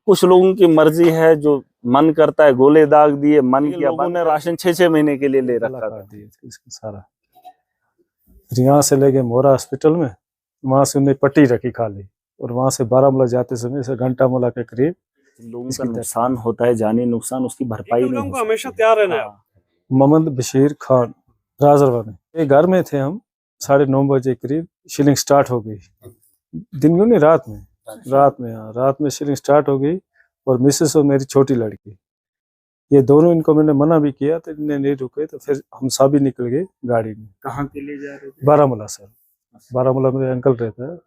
कुछ लोगों की मर्जी है, जो मन करता है गोले दाग दिए, मन किया। लोगों ने राशन 6-6 महीने के लिए ले रखा था। इसका सारा फिर यहाँ से ले गए मोरा हॉस्पिटल में, वहां से उन्हें पट्टी रखी खाली, और वहां से बारामूला जाते समय से घंटामूला के करीब लोगों का नुकसान होता है, जानी नुकसान, उसकी भरपाई नहीं हो सकती। हमेशा तैयार रहना है। मोहम्मद बशीर खान राजरवा में, ये घर में थे हम, 9:30 बजे करीब शिलिंग स्टार्ट हो गई। दिन में नहीं, रात में। हाँ, रात में शिलिंग स्टार्ट हो गई, और मिसेस और मेरी छोटी लड़की, ये दोनों, इनको मैंने मना भी किया तो इन्हें नहीं रुके, तो फिर हम सभी निकल गए गाड़ी में। कहाँ के लिए जा रहे थे? बारामूला सर, बारामूला मेरे अंकल रहता है,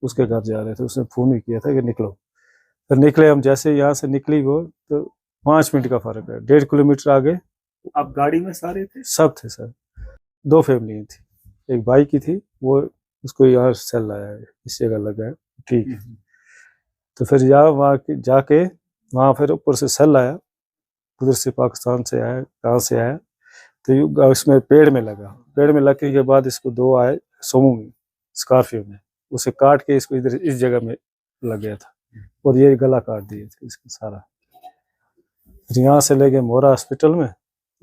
उसके घर जा रहे थे। उसने फोन भी किया था कि निकलो, फिर निकले हम। जैसे यहाँ से निकली वो, तो 5 मिनट का फर्क है, 1.5 किलोमीटर आगे। आप गाड़ी में सारे थे? सब थे सर, 2 फैमिली थी, एक भाई की थी, वो उसको यहाँ सेल लाया है, इस जगह लगा है, ठीक है। तो फिर वहाँ जाके वहाँ फिर ऊपर से सेल आया, उधर से पाकिस्तान से आया, कहाँ से आया, तो उसमें पेड़ में लगा। पेड़ में लगने के बाद इसको 2 आए सोमू में, स्कॉर्पियो में, उसे काट के इसको इधर इस जगह में लग गया था, और ये गला काट दिए थे इसका सारा। फिर यहाँ से ले गए मोरा हॉस्पिटल में,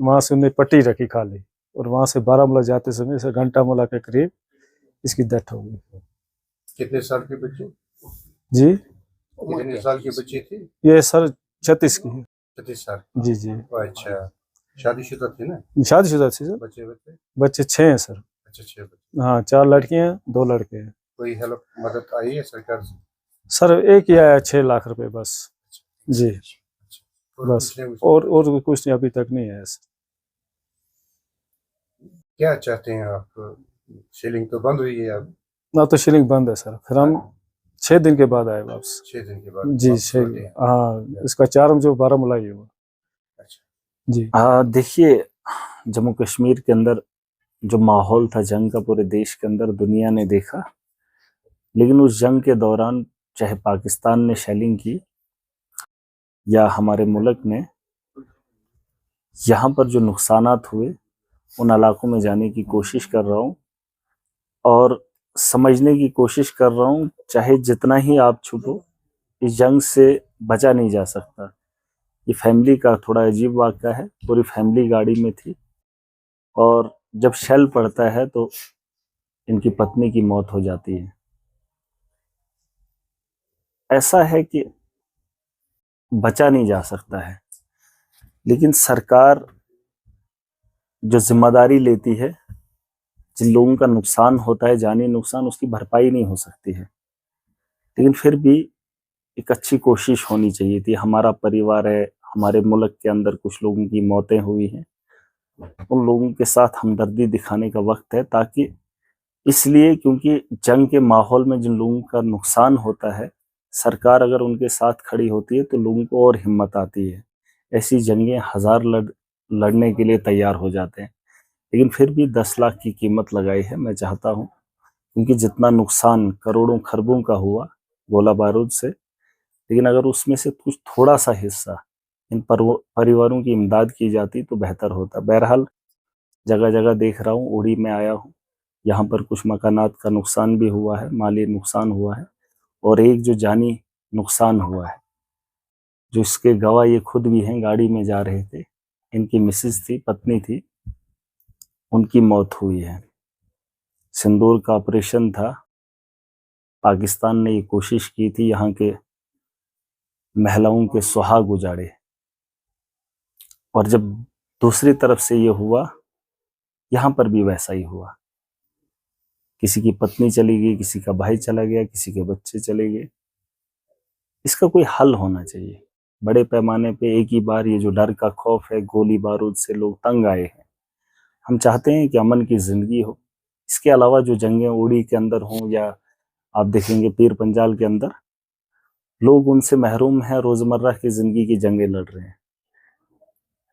वहां से उन्हें पट्टी रखी खाली, और वहां से बारामूला जाते समय से घंटामूला के करीब इसकी डेथ हो गई। कितने साल के बच्चे जी? कितने साल के बच्चे थे? ये सर 36 की है। 36 साल? जी जी। अच्छा, शादीशुदा थे ना? शादीशुदा थी सर। बच्चे 6 हैं सर। अच्छा, 6 बच्चे। हाँ, 4 लड़कियां, 2 लड़के हैं। कोई हेल्प मदद आई है सरकार से? सर एक ही आया, 6 लाख रुपए बस। जी बस, और कुछ नहीं, अभी तक नहीं आया सर। क्या चाहते हैं आप? शिलिंग तो बंद हुई है अब? ना, तो शिलिंग बंद है सर। फिर हम 6 दिन के बाद आए वापस। 6 दिन के बाद? जी 6। हाँ, इसका चार्म जो बारामूला ही हुआ। अच्छा जी। देखिए, जम्मू कश्मीर के अंदर जो माहौल था जंग का, पूरे देश के अंदर दुनिया ने देखा। लेकिन उस जंग के दौरान चाहे पाकिस्तान ने शेलिंग की या हमारे मुल्क ने, यहाँ पर जो नुकसानात हुए, उन इलाकों में जाने की कोशिश कर रहा हूँ और समझने की कोशिश कर रहा हूँ। चाहे जितना ही आप छुपो, इस जंग से बचा नहीं जा सकता। ये फैमिली का थोड़ा अजीब वाक़या है। पूरी फैमिली गाड़ी में थी, और जब शेल पड़ता है तो इनकी पत्नी की मौत हो जाती है। ऐसा है कि बचा नहीं जा सकता है, लेकिन सरकार जो जिम्मेदारी लेती है, जिन लोगों का नुकसान होता है, जानी नुकसान, उसकी भरपाई नहीं हो सकती है। लेकिन फिर भी एक अच्छी कोशिश होनी चाहिए थी। हमारा परिवार है, हमारे मुल्क के अंदर कुछ लोगों की मौतें हुई हैं, उन लोगों के साथ हमदर्दी दिखाने का वक्त है। ताकि इसलिए क्योंकि जंग के माहौल में जिन लोगों का नुकसान होता है, सरकार अगर उनके साथ खड़ी होती है तो लोगों को और हिम्मत आती है। ऐसी जंगें हज़ार लड़ने के लिए तैयार हो जाते हैं। लेकिन फिर भी 10 लाख की कीमत लगाई है। मैं चाहता हूँ, क्योंकि जितना नुकसान करोड़ों खरबों का हुआ गोला बारूद से, लेकिन अगर उसमें से कुछ थोड़ा सा हिस्सा इन परिवारों की इमदाद की जाती तो बेहतर होता। बहरहाल जगह जगह देख रहा हूँ, उड़ी में आया हूँ, यहाँ पर कुछ मकानात का नुकसान भी हुआ है, माली नुकसान हुआ है, और एक जो जानी नुकसान हुआ है, जो इसके गवाह ये खुद भी हैं, गाड़ी में जा रहे थे, इनकी मिसेस थी, पत्नी थी, उनकी मौत हुई है। सिंदूर का ऑपरेशन था। पाकिस्तान ने ये कोशिश की थी यहाँ के महिलाओं के सुहाग उजाड़े, और जब दूसरी तरफ से ये हुआ, यहाँ पर भी वैसा ही हुआ। किसी की पत्नी चली गई, किसी का भाई चला गया, किसी के बच्चे चले गए। इसका कोई हल होना चाहिए बड़े पैमाने पे। एक ही बार ये जो डर का खौफ है, गोली बारूद से लोग तंग आए हैं। हम चाहते हैं कि अमन की ज़िंदगी हो। इसके अलावा जो जंगें उड़ी के अंदर हों, या आप देखेंगे पीर पंजाल के अंदर, लोग उनसे महरूम हैं, रोज़मर्रा की ज़िंदगी की जंगें लड़ रहे हैं।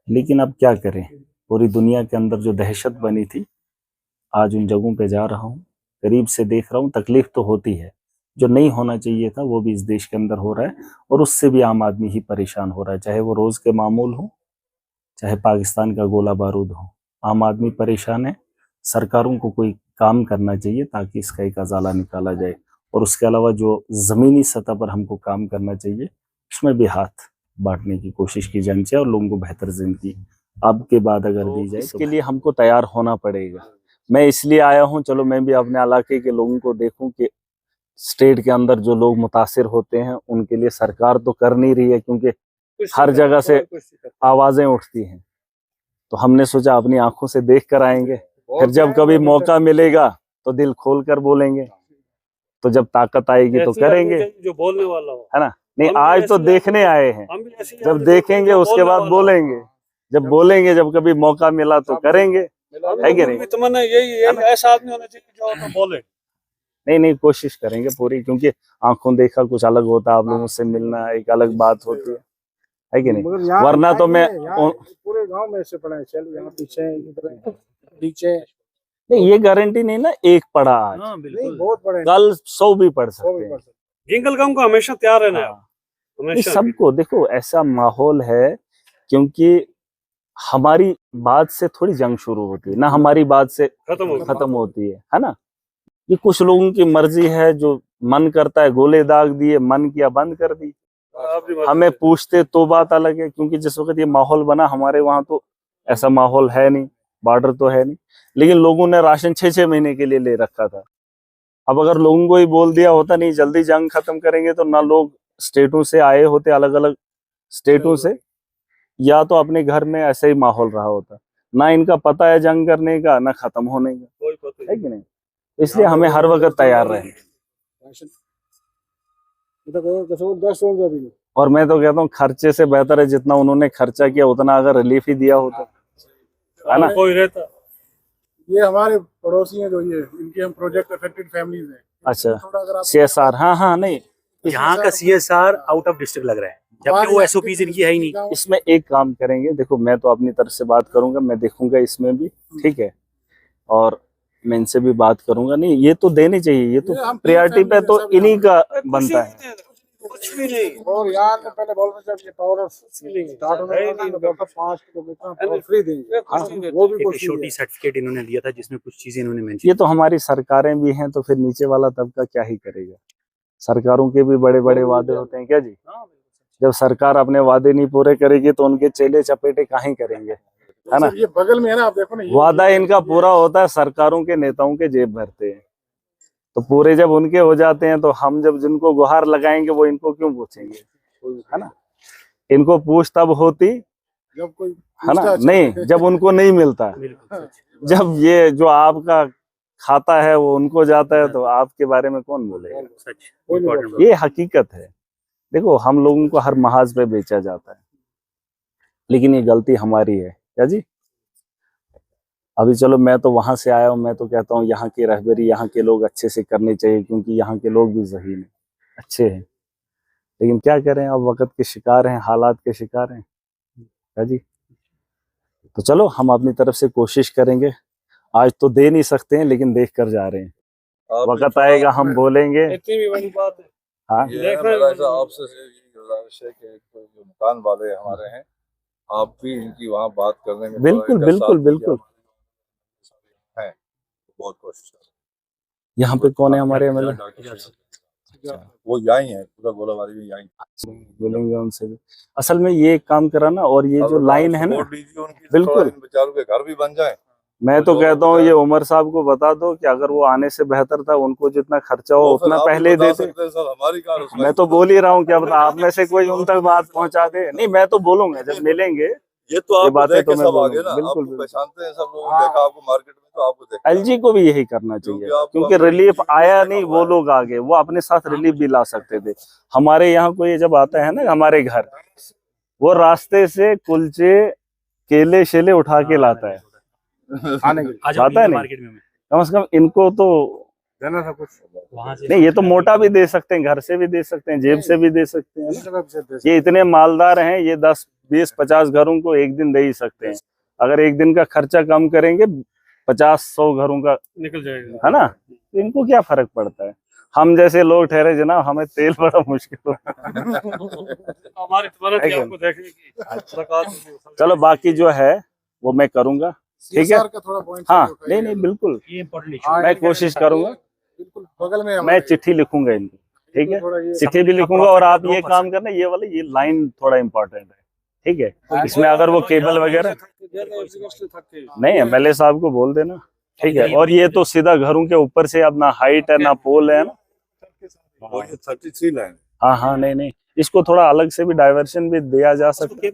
लेकिन अब क्या करें, पूरी दुनिया के अंदर जो दहशत बनी थी, आज उन जगहों पे जा रहा हूँ, करीब से देख रहा हूँ। तकलीफ तो होती है, जो नहीं होना चाहिए था वो भी इस देश के अंदर हो रहा है, और उससे भी आम आदमी ही परेशान हो रहा है। चाहे वो रोज़ के मामूल हो, चाहे पाकिस्तान का गोला बारूद हो, आम आदमी परेशान है। सरकारों को कोई काम करना चाहिए ताकि इसका एक अजाला निकाला जाए। और उसके अलावा जो ज़मीनी सतह पर हमको काम करना चाहिए, उसमें भी हाथ बांटने की कोशिश की जानी चाहिए और लोगों को बेहतर जिंदगी अब के बाद अगर दी जाए, इसके लिए हमको तैयार होना पड़ेगा। मैं इसलिए आया हूँ, चलो मैं भी अपने इलाके के लोगों को देखूं कि स्टेट के अंदर जो लोग मुतासिर होते हैं उनके लिए सरकार तो कर नहीं रही है, क्योंकि हर जगह से आवाजें उठती हैं। तो हमने सोचा अपनी आंखों से देख कर आएंगे, फिर जब कभी मौका मिलेगा तो दिल खोल कर बोलेंगे, तो जब ताकत आएगी तो करेंगे, जो बोलने वाला हो, है ना। नहीं, हम भी आज तो ऐसे देखने आए हैं, हम भी ऐसे ही जब आगे देखेंगे जो उसके बोलने बाद वाला बोलेंगे, जब बोलेंगे, जब कभी मौका मिला तो करेंगे, हो। है कि नहीं? तमन्ना यही ऐसा आदमी होना चाहिए जो तो बोले। नहीं, कोशिश करेंगे पूरी, क्योंकि आंखों देखा कुछ अलग होता है, आप लोगों से मिलना एक अलग बात होती है कि नहीं? वरना तो मैं पूरे गांव में से पड़ा है, चल यहाँ पीछे इधर नीचे नहीं, ये गारंटी नहीं ना एक पढ़ा आज, हाँ नहीं, बिल्कुल। बहुत बड़े हैं, कल 100 भी पढ़ 100 सकते भी हैं। पढ़ सकते जिंगल गम को हमेशा तैयार रहना है, हाँ। नहीं, हमेशा। सबको देखो ऐसा माहौल है, क्योंकि हमारी बात से थोड़ी जंग शुरू होती है ना, हमारी बात से खत्म होती है ना। ये कुछ लोगों की मर्जी है, जो मन करता है गोले दाग दिए, मन किया बंद कर दी। हमें पूछते तो बात अलग है, क्योंकि जिस वक्त ये माहौल बना हमारे वहां तो ऐसा माहौल है नहीं, बॉर्डर तो है नहीं, लेकिन लोगों ने राशन 6-6 महीने के लिए ले रखा था। अब अगर लोगों को ही बोल दिया होता नहीं जल्दी जंग खत्म करेंगे, तो ना लोग स्टेटों से आए होते, अलग अलग स्टेटों से, या तो अपने घर में ऐसे ही माहौल रहा होता। ना इनका पता है जंग करने का, ना खत्म होने का, कोई पता है कि नहीं? इसलिए हमें हर वक्त तैयार रहें। हैं। 10 रुपये भी नहीं। और मैं तो कहता हूँ खर्चे से बेहतर है जितना उन्होंने खर्चा किया उतना अगर रिलीफ ही दिया होता, है ना। कोई रहता। ये हमारे पड़ोसी हैं जो ये इनके हम प्रोजेक्ट अफेक्टेड फैमिलीज हैं। अच्छा, थोड़ा अगर आप CSR, हाँ नहीं, यहाँ का CSR आउट ऑफ डिस्ट्रिक्ट लग रहा है, जबकि वो SOPs इनकी है ही नहीं। इसमें एक काम करेंगे, देखो मैं तो अपनी तरफ से बात करूंगा, मैं देखूंगा इसमें भी, ठीक है, और मैं इनसे भी बात करूंगा। नहीं, ये तो देनी चाहिए, ये तो प्रायोरिटी पे तो इन्हीं का बनता है। कुछ भी नहीं। और यहाँ तो पहले बोल रहे थे पावर ऑफ स्टार्ट होने वाला है, तो 5 किलोमीटर फ्री देंगे। वो भी एक कोशिश छोटी सर्टिफिकेट इन्होंने दिया था जिसमें कुछ चीजें इन्होंने मेंशन। ये तो हमारी सरकारें भी हैं, तो फिर नीचे वाला तबका क्या ही करेगा? सरकारों के भी बड़े बड़े वादे होते हैं क्या जी? जब सरकार अपने वादे नहीं पूरे करेगी तो उनके चेले चपेटे काहे करेंगे, है ना। ये बगल में है ना, आप देखो ना, वादा इनका पूरा होता है, सरकारों के नेताओं के जेब भरते हैं। तो पूरे जब उनके हो जाते हैं तो हम जब जिनको गुहार लगाएंगे वो इनको क्यों पूछेंगे, है ना। इनको पूछ तब होती जब कोई है ना, नहीं जब उनको नहीं मिलता। जब ये जो आपका खाता है वो उनको जाता है तो आपके बारे में कौन बोलेगा? ये हकीकत है। देखो हम लोगों को हर महाज पे बेचा जाता है, लेकिन ये गलती हमारी है क्या जी। अभी चलो मैं तो वहां से आया हूँ, मैं तो कहता हूँ यहाँ की रहबरी, यहाँ के लोग अच्छे से करने चाहिए, क्योंकि यहाँ के लोग भी ज़हीन हैं, अच्छे हैं। लेकिन क्या करें, अब वक्त के शिकार हैं, हालात के शिकार हैं क्या जी। तो चलो हम अपनी तरफ से कोशिश करेंगे, आज तो दे नहीं सकते हैं लेकिन देख कर जा रहे हैं, वक्त आएगा हम बोलेंगे। इतनी भी बड़ी बात है। हाँ आपसे गुजारिश है कि जो मकान वाले हमारे हैं, आप भी इनकी वहाँ बात करने में बिल्कुल बिल्कुल बिल्कुल। है, बहुत कोशिश करें। यहाँ पे कौन है हमारे MLA? वो यहीं है, पूरा गोलाबारी में यहीं। बोलेंगे उनसे भी। असल में ये काम कराना, और ये जो लाइन है ना, बिल्कुल बेचारों के घर भी बन जाए। मैं तो कहता हूँ ये उमर साहब को बता दो कि अगर वो आने से बेहतर था, उनको जितना खर्चा हो उतना पहले देते। मैं तो बोल ही रहा हूँ, क्या पता आप में से कोई उन तक बात पहुँचा दे। नहीं मैं तो बोलूंगा जब मिलेंगे, ये तो आप बातें तो मैं सब आगे ना, बिल्कुल आपको पहचानते हैं सब लोग, देखा आपको मार्केट में तो आपको देखा। LG को भी यही करना चाहिए, क्योंकि रिलीफ आया नहीं, वो लोग आगे वो अपने साथ रिलीफ भी ला सकते थे। हमारे यहाँ को ये जब आता है ना हमारे घर, वो रास्ते से कुलचे केले शेले उठा के लाता है, लाता है नहीं, कम से कम इनको तो देना था कुछ वहां से। नहीं। ये तो मोटा भी दे सकते हैं, घर से भी दे सकते हैं, जेब से भी दे सकते हैं ना। ये इतने मालदार हैं, ये 10 20 50 घरों को एक दिन दे ही सकते हैं। अगर एक दिन का खर्चा कम करेंगे 50-100 घरों का निकल जाएगा, है ना, तो इनको क्या फर्क पड़ता है। हम जैसे लोग ठहरे जनाब, हमें तेल बड़ा मुश्किल होता है। हमारी तुम्हारा आपको देखने की। चलो बाकी जो है वो मैं करूंगा, ठीक है। थोड़ा पॉइंट हाँ नहीं बिल्कुल, ये इम्पोर्टेंट इशू। मैं कोशिश करूंगा, बिल्कुल बगल में मैं चिट्ठी लिखूंगा इनको, ठीक है, चिट्ठी भी लिखूंगा और आप ये काम करना, ये वाला ये लाइन थोड़ा इम्पोर्टेंट है, ठीक है। इसमें अगर वो केबल वगैरह नहीं, एमएलए साहब को बोल देना, ठीक है। और ये तो सीधा घरों के ऊपर से अब ना हाइट है ना पोल है ना। 33 लाइन। हाँ हाँ, नहीं नहीं, इसको थोड़ा अलग से भी डाइवर्शन भी दिया जा सकता है।